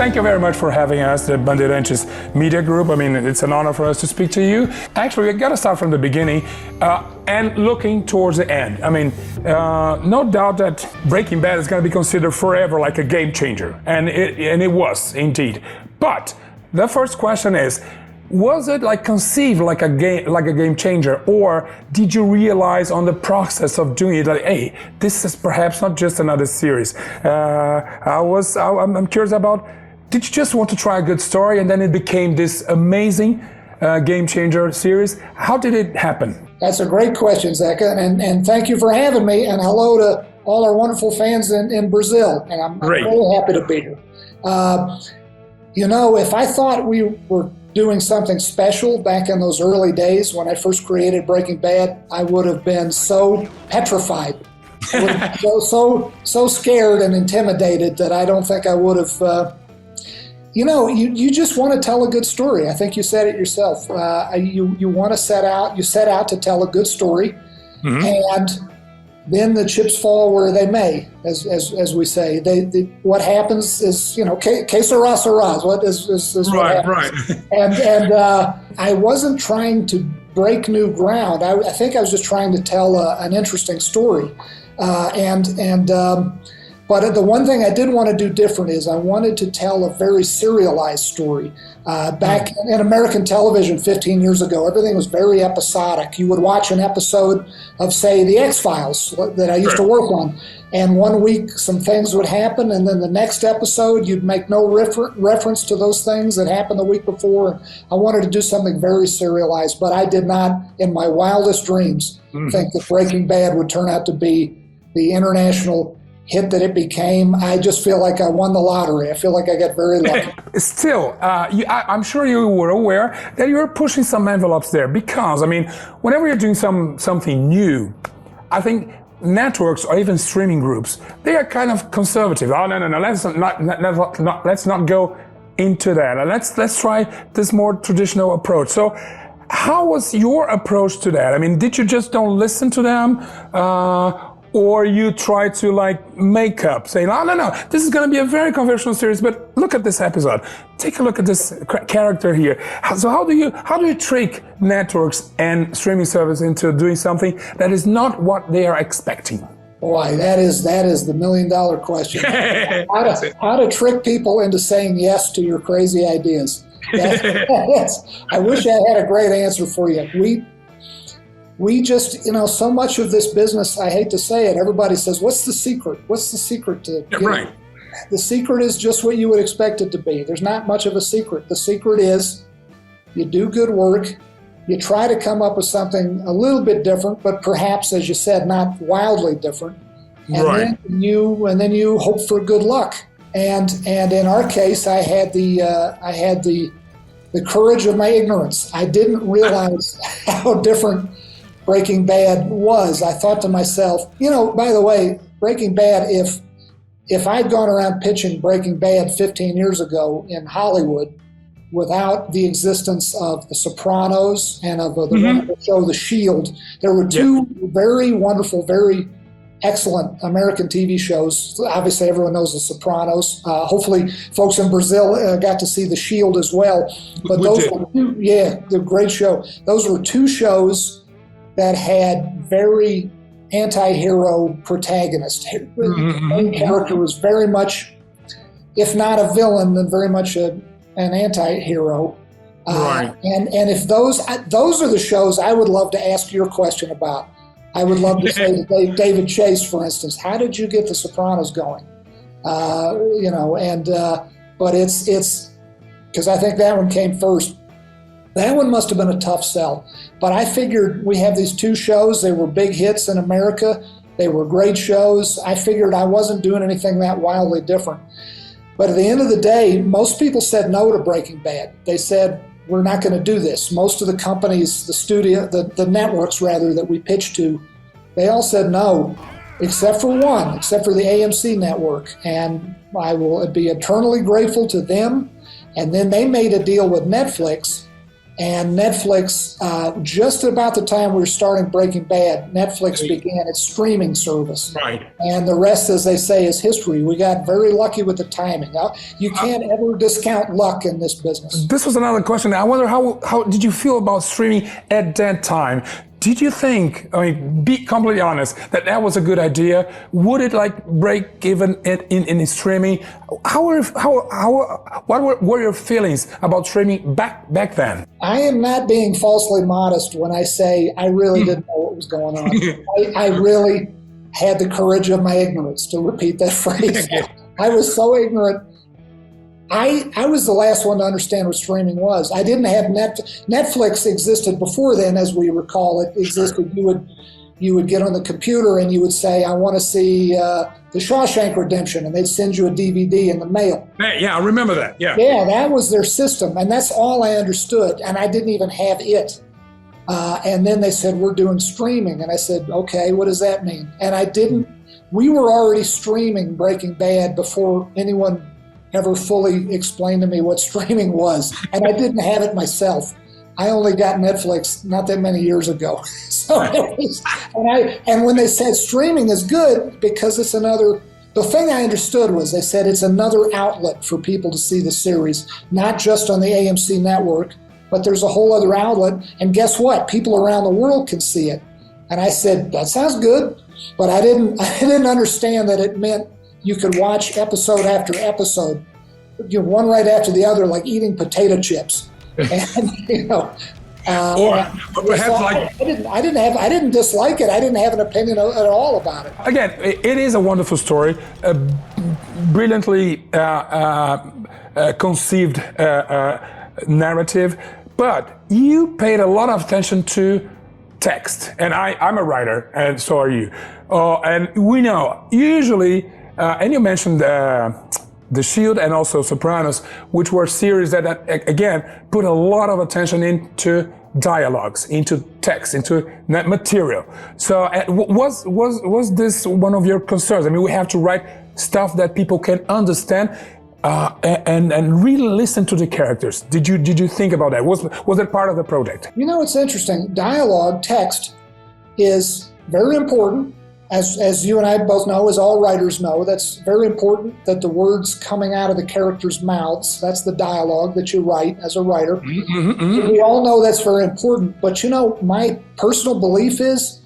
thank you very much for having us, the Bandeirantes Media Group. I mean, it's an honor for us to speak to you. Actually, we got to start from the beginning and looking towards the end. I mean, no doubt that Breaking Bad is going to be considered forever like a game changer, and it was indeed. But the first question is, was it like conceived like a game changer, or did you realize on the process of doing it, like, hey, this is perhaps not just another series? I'm curious about, did you just want to try a good story and then it became this amazing game changer series? How did it happen? That's a great question, Zeca, and thank you for having me, and hello to all our wonderful fans in Brazil, and I'm really happy to be here. If I thought we were doing something special back in those early days when I first created Breaking Bad, I would have been so petrified, so scared and intimidated that I don't think I would have. You just want to tell a good story. I think you said it yourself. You want to set out to tell a good story, and then the chips fall where they may, as we say. What happens is, que sera, sera. What what happens. Right. And I wasn't trying to break new ground. I think I was just trying to tell an interesting story. But the one thing I did want to do different is I wanted to tell a very serialized story. Back in American television 15 years ago, everything was very episodic. You would watch an episode of, say, The X-Files that I used to work on, and one week some things would happen, and then the next episode you'd make no reference to those things that happened the week before. I wanted to do something very serialized, but I did not, in my wildest dreams, think that Breaking Bad would turn out to be the international hit that it became. I just feel like I won the lottery. I feel like I got very lucky. Still, I'm sure you were aware that you were pushing some envelopes there, because, I mean, whenever you're doing something new, I think networks or even streaming groups, they are kind of conservative. Oh, no, let's not go into that. Let's try this more traditional approach. So how was your approach to that? I mean, did you just don't listen to them? Or you try to make up, saying, oh, no, this is going to be a very conventional series, but look at this episode. Take a look at this character here. So how do you trick networks and streaming service into doing something that is not what they are expecting? Boy, that is the $1 million question. How to trick people into saying yes to your crazy ideas. I wish I had a great answer for you. We just, so much of this business, I hate to say it, everybody says, what's the secret? What's the secret to get it? The secret is just what you would expect it to be. There's not much of a secret. The secret is you do good work, you try to come up with something a little bit different, but perhaps, as you said, not wildly different. And then you hope for good luck. And in our case, I had the courage of my ignorance. I didn't realize how different Breaking Bad was. I thought to myself, by the way, Breaking Bad, if I'd gone around pitching Breaking Bad 15 years ago in Hollywood without the existence of The Sopranos and of the wonderful show The Shield, there were two very wonderful, very excellent American TV shows. Obviously, everyone knows The Sopranos. Hopefully, folks in Brazil got to see The Shield as well. But those were they're a great show. Those were two shows that had very anti-hero protagonists. The main character was very much, if not a villain, then very much an anti-hero. And if those are the shows I would love to ask your question about. I would love to say to David Chase, for instance, how did you get The Sopranos going? But it's because I think that one came first. That one must have been a tough sell. But I figured we have these two shows. They were big hits in America. They were great shows. I figured I wasn't doing anything that wildly different. But at the end of the day, most people said no to Breaking Bad. They said, we're not going to do this. Most of the companies, the networks rather, that we pitched to, they all said no, except for one, except for the AMC network. And I will be eternally grateful to them. And then they made a deal with Netflix And Netflix, just about the time we were starting Breaking Bad, Netflix began its streaming service. Right. And the rest, as they say, is history. We got very lucky with the timing. You can't ever discount luck in this business. This was another question. I wonder how did you feel about streaming at that time? Did you think, I mean, be completely honest, that was a good idea? Would it like break even in streaming? What were your feelings about streaming back then? I am not being falsely modest when I say I really didn't know what was going on. I really had the courage of my ignorance, to repeat that phrase. I was so ignorant. I was the last one to understand what streaming was. I didn't have Netflix existed before then, as we recall. It existed. You would get on the computer and you would say, I want to see The Shawshank Redemption, and they'd send you a DVD in the mail. Yeah, I remember that. Yeah, that was their system, and that's all I understood, and I didn't even have it. And then they said, we're doing streaming, and I said, okay, what does that mean? And I didn't. We were already streaming Breaking Bad before anyone ever fully explained to me what streaming was, and I didn't have it myself. I only got Netflix not that many years ago. So and when they said streaming is good because it's another, the thing I understood was they said it's another outlet for people to see the series, not just on the AMC network, but there's a whole other outlet, and guess what? People around the world can see it. And I said, that sounds good, but I didn't understand that it meant you could watch episode after episode, one right after the other, like eating potato chips. And perhaps I didn't dislike it. I didn't have an opinion at all about it. Again, it is a wonderful story, brilliantly conceived narrative, but you paid a lot of attention to text, and I'm a writer, and so are you. And we know usually, and you mentioned The Shield and also Sopranos, which were series that again put a lot of attention into dialogues, into text, into material. So was this one of your concerns? I mean, we have to write stuff that people can understand and really listen to the characters. Did you think about that? Was it part of the project? It's interesting. Dialogue, text, is very important. As you and I both know, as all writers know, that's very important, that the words coming out of the characters' mouths, that's the dialogue that you write as a writer. We all know that's very important, but my personal belief is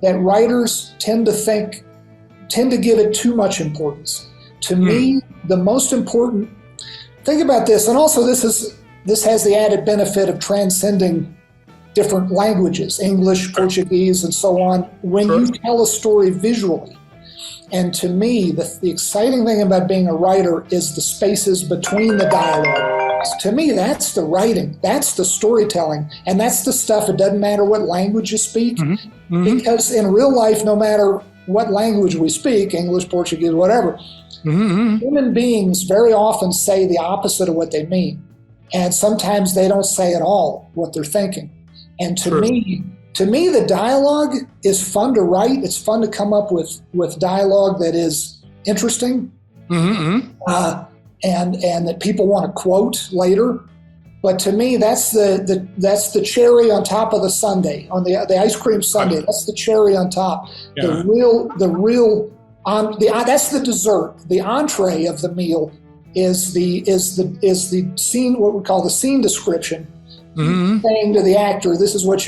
that writers tend to give it too much importance. To me, the most important, think about this, and also this has the added benefit of transcending different languages, English, Portuguese, and so on, when you tell a story visually. And to me, the exciting thing about being a writer is the spaces between the dialogue. To me, that's the writing, that's the storytelling, and that's the stuff, it doesn't matter what language you speak, because in real life, no matter what language we speak, English, Portuguese, whatever, human beings very often say the opposite of what they mean. And sometimes they don't say at all what they're thinking. And to me, the dialogue is fun to write. It's fun to come up with dialogue that is interesting, and that people want to quote later. But to me, that's the cherry on top of the sundae, on the ice cream sundae. That's the cherry on top. Yeah. That's the dessert. The entree of the meal is the scene, what we call the scene description. Saying to the actor, this is what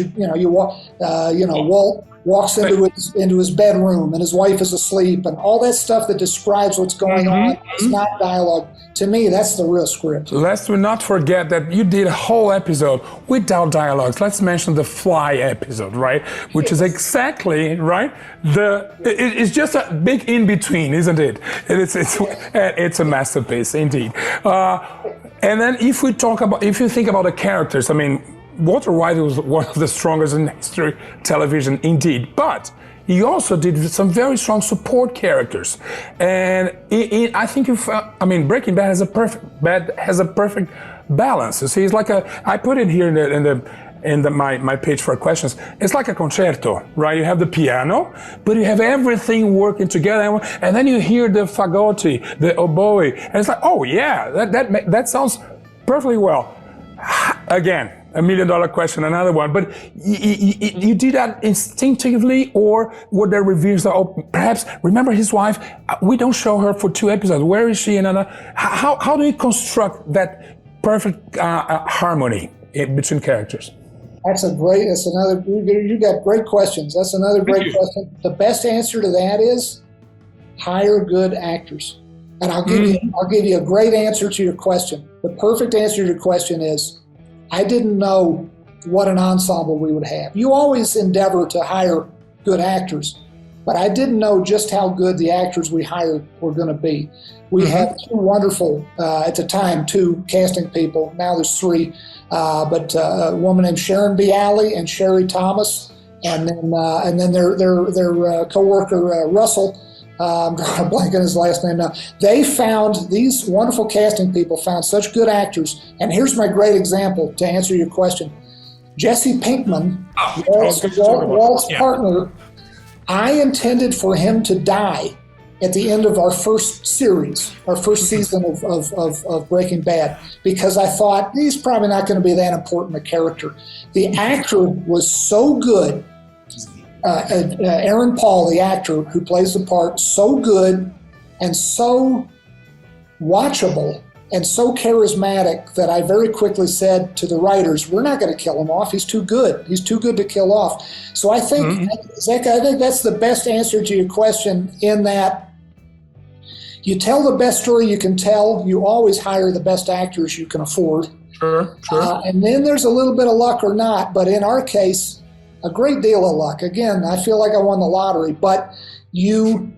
Walt walks into his bedroom and his wife is asleep, and all that stuff that describes what's going on. It's not dialogue. To me, that's the real script. Let's not forget that you did a whole episode without dialogues. Let's mention the Fly episode, right? Which is exactly right. It's just a big in between, isn't it? It's a masterpiece indeed. And then if you think about the characters, I mean, Walter White was one of the strongest in history television indeed, but he also did some very strong support characters. And I think Breaking Bad has a perfect balance. You see, it's like I put it here in my page for questions. It's like a concerto, right? You have the piano, but you have everything working together, and then you hear the fagotti, the oboe, and it's like, oh yeah, that sounds perfectly well. Again, $1 million question, another one. But you did that instinctively, or were there reviews that, oh, perhaps, remember his wife, we don't show her for 2 episodes. Where is she? How do you construct that perfect harmony between characters? That's another, you got great questions. That's another great question. The best answer to that is hire good actors. And I'll give you a great answer to your question. The perfect answer to your question is, I didn't know what an ensemble we would have. You always endeavor to hire good actors, but I didn't know just how good the actors we hired were going to be. We had 2 wonderful, at the time, 2 casting people. Now there's 3, but a woman named Sharon B. Alley and Sherry Thomas, and then their coworker Russell. I'm drawing a blank on his last name now. They found, these wonderful casting people found such good actors. And here's my great example to answer your question. Jesse Pinkman, Walt's partner, I intended for him to die at the end of our first series, our first season of Breaking Bad, because I thought he's probably not going to be that important a character. The actor was so good. Aaron Paul, the actor who plays the part, so good and so watchable and so charismatic that I very quickly said to the writers, we're not going to kill him off. He's too good. He's too good to kill off. So I think, Zeca, I think that's the best answer to your question, in that you tell the best story you can tell. You always hire the best actors you can afford. Sure. And then there's a little bit of luck or not. But in our case, a great deal of luck. Again, I feel like I won the lottery, but you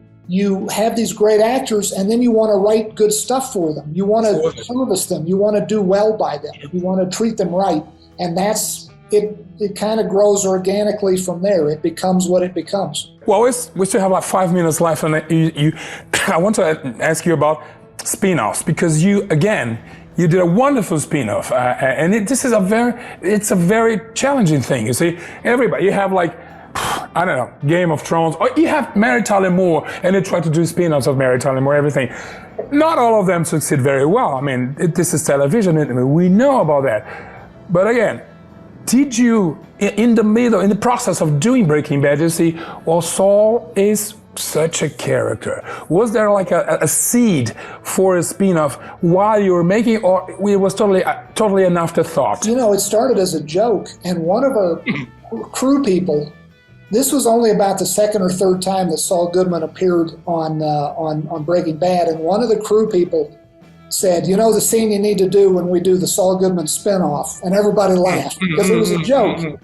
have these great actors, and then you want to write good stuff for them. You want to service them. You want to do well by them. You want to treat them right. And that's it. It kind of grows organically from there. It becomes what it becomes. Well, we still have like 5 minutes left, and I want to ask you about spin-offs, because you did a wonderful spin-off, and this is a very challenging thing. You see, you have like, I don't know, Game of Thrones, or you have Mary Tyler Moore, and they try to do spin-offs of Mary Tyler Moore, everything. Not all of them succeed very well. I mean, this is television, and we know about that. But again, did you, in the process of doing Breaking Bad, you see, well, Saul is such a character. Was there like a seed for a spin-off while you were making, or it was totally an afterthought? You know, it started as a joke, and one of our crew people, this was only about the 2nd or 3rd time that Saul Goodman appeared on Breaking Bad, and one of the crew people said, you know, the scene you need to do when we do the Saul Goodman spin-off, and everybody laughed because it was a joke.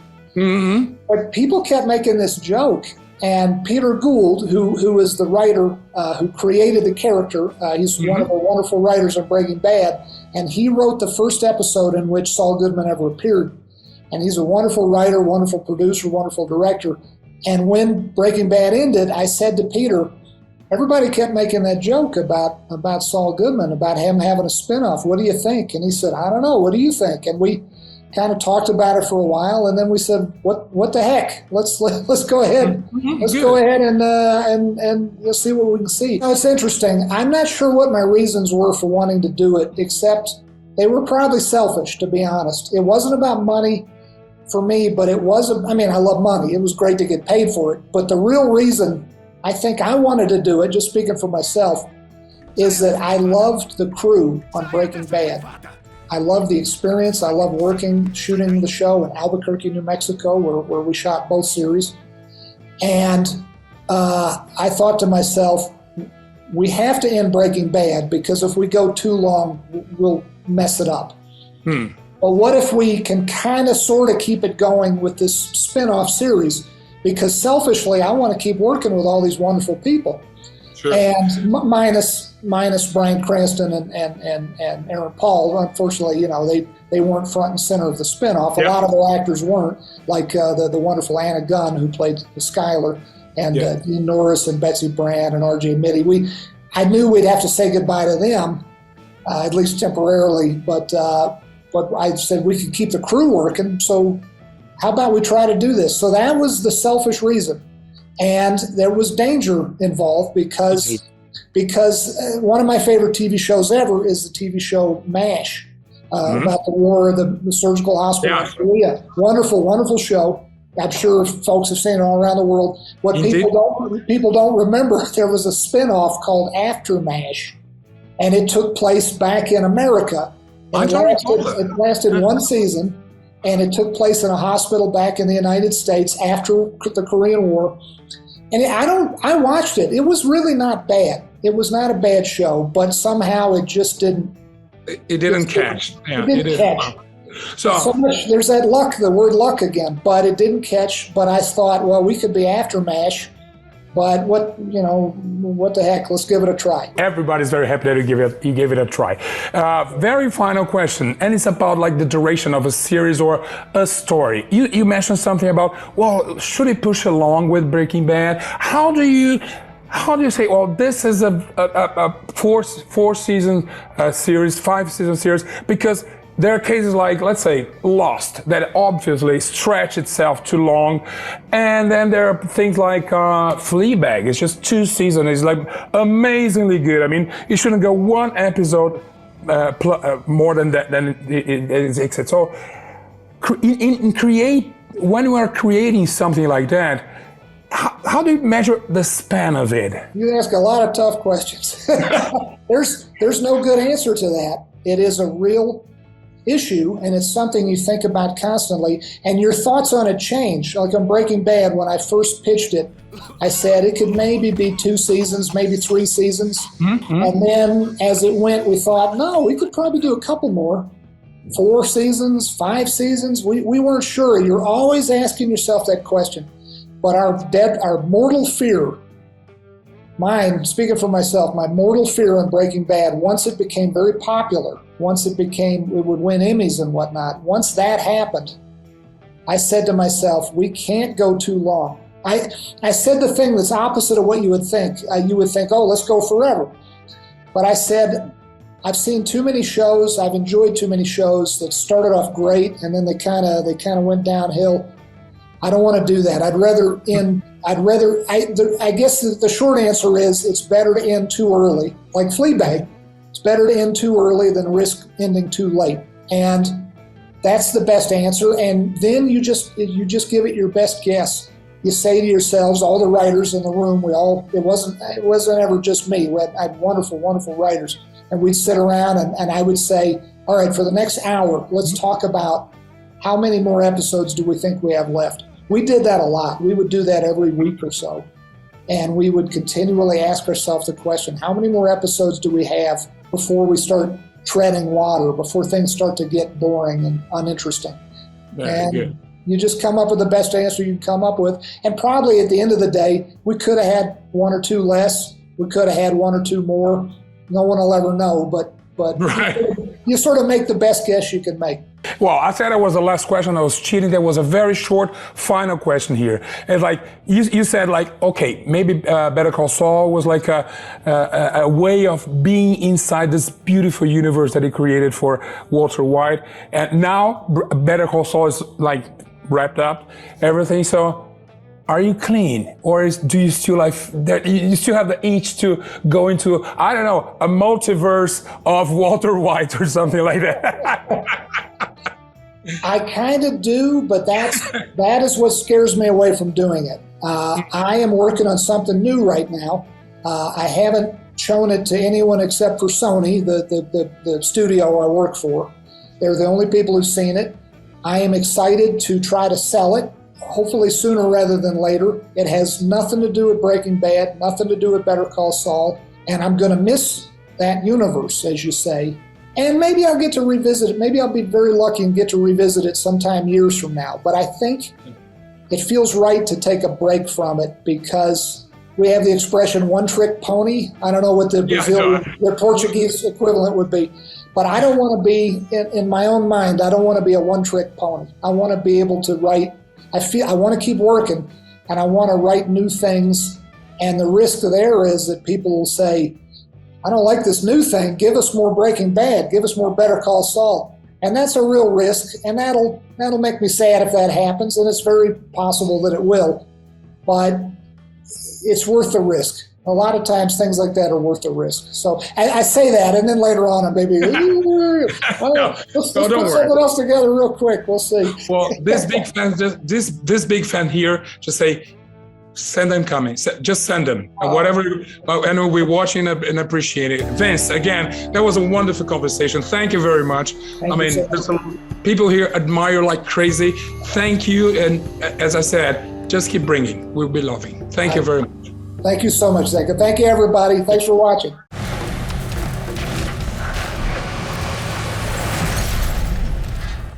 But people kept making this joke. And Peter Gould, who is the writer who created the character, he's one of the wonderful writers of Breaking Bad, and he wrote the first episode in which Saul Goodman ever appeared. And he's a wonderful writer, wonderful producer, wonderful director. And when Breaking Bad ended, I said to Peter, everybody kept making that joke about Saul Goodman, about him having a spinoff. What do you think? And he said, I don't know. What do you think? And we kind of talked about it for a while, and then we said, "What the heck? Let's go ahead. Let's go ahead and let's see what we can see." You know, it's interesting. I'm not sure what my reasons were for wanting to do it, except they were probably selfish, to be honest. It wasn't about money for me, but it was. I mean, I love money. It was great to get paid for it, but the real reason I think I wanted to do it, just speaking for myself, is that I loved the crew on Breaking Bad. I love the experience. I love shooting the show in Albuquerque, New Mexico, where we shot both series. And I thought to myself, we have to end Breaking Bad, because if we go too long, we'll mess it up. But what if we can kind of sort of keep it going with this spin-off series? Because selfishly, I want to keep working with all these wonderful people. Sure. And minus Bryan Cranston and Aaron Paul. Unfortunately, you know, they weren't front and center of the spinoff. A lot of the actors weren't, like the wonderful Anna Gunn, who played Skyler, and Dean Norris and Betsy Brand and R.J. Mitty. I knew we'd have to say goodbye to them, at least temporarily. But I said we could keep the crew working. So how about we try to do this? So that was the selfish reason. And there was danger involved because one of my favorite TV shows ever is the TV show MASH. about the war, the surgical hospital in Korea. Wonderful, wonderful show. I'm sure folks have seen it all around the world. What people don't remember, there was a spin-off called Aftermath, and it took place back in America. And it lasted one season, and it took place in a hospital back in the United States after the Korean War. And I watched it. It was really not bad. It was not a bad show, but somehow it just didn't. It didn't catch. It didn't catch. So much, there's that luck, the word luck again, but it didn't catch. But I thought, well, we could be Aftermath, but what the heck? Let's give it a try. Everybody's very happy that you gave it a try. Very final question, and it's about like the duration of a series or a story. You mentioned something about, well, should it push along with Breaking Bad? How do you say, well, this is a four season series, 5-season series, because there are cases like, let's say, Lost, that obviously stretch itself too long. And then there are things like Fleabag. It's just 2 seasons. It's like amazingly good. I mean, you shouldn't go one episode more than that, than it exits. So when you are creating something like that, how do you measure the span of it? You ask a lot of tough questions. There's no good answer to that. It is a real issue, and it's something you think about constantly, and your thoughts on it change. Like on Breaking Bad, when I first pitched it, I said it could maybe be 2 seasons, maybe 3 seasons. Mm-hmm. And then as it went, we thought, no, we could probably do a couple more. 4 seasons, 5 seasons. We weren't sure. You're always asking yourself that question. But our mortal fear, speaking for myself, my mortal fear on Breaking Bad, once it became very popular, it would win Emmys and whatnot, once that happened, I said to myself, we can't go too long. I said the thing that's opposite of what you would think. You would think, oh, let's go forever. But I said, I've seen too many shows, I've enjoyed too many shows that started off great and then they kind of went downhill. I don't want to do that. I guess the short answer is it's better to end too early. Like Fleabag, it's better to end too early than risk ending too late. And that's the best answer. And then you just give it your best guess. You say to yourselves, all the writers in the room, it wasn't ever just me. I had wonderful, wonderful writers. And we'd sit around and I would say, all right, for the next hour, let's talk about how many more episodes do we think we have left. We did that a lot. We would do that every week or so. And we would continually ask ourselves the question, how many more episodes do we have before we start treading water, before things start to get boring and uninteresting? Very good. You just come up with the best answer you can come up with. And probably at the end of the day, we could have had 1 or 2 less. We could have had 1 or 2 more. No one will ever know, but right. You sort of make the best guess you can make. Well, I said it was the last question. I was cheating. There was a very short final question here. And like you said, like, okay, maybe Better Call Saul was like a way of being inside this beautiful universe that he created for Walter White. And now Better Call Saul is like wrapped up, everything. So are you clean, or do you still you still have the itch to go into, I don't know, a multiverse of Walter White or something like that? I kind of do, but that is what scares me away from doing it. I am working on something new right now. I haven't shown it to anyone except for Sony, the studio I work for. They're the only people who've seen it. I am excited to try to sell it, hopefully sooner rather than later. It has nothing to do with Breaking Bad, nothing to do with Better Call Saul, and I'm going to miss that universe, as you say. And maybe I'll get to revisit it. Maybe I'll be very lucky and get to revisit it sometime years from now. But I think it feels right to take a break from it because we have the expression one-trick pony. I don't know what the Brazilian, the Portuguese equivalent would be. But I don't want to be, in my own mind, I don't want to be a one-trick pony. I want to be able to write. I want to keep working, and I want to write new things. And the risk there is that people will say, I don't like this new thing. Give us more Breaking Bad. Give us more Better Call Saul. And that's a real risk, and that'll make me sad if that happens, and it's very possible that it will. But it's worth the risk. A lot of times things like that are worth the risk. So I say that, and then later on I'm maybe, let's put something else together real quick. We'll see. Well, this big fan here, just say, send them coming. Just send them. Whatever, and we're watching and appreciating it. Vince, again, that was a wonderful conversation. Thank you very much. There's people here admire like crazy. Thank you. And as I said, just keep bringing. We'll be loving. Thank you very much. Thank you so much, Zeca. Thank you, everybody. Thanks for watching.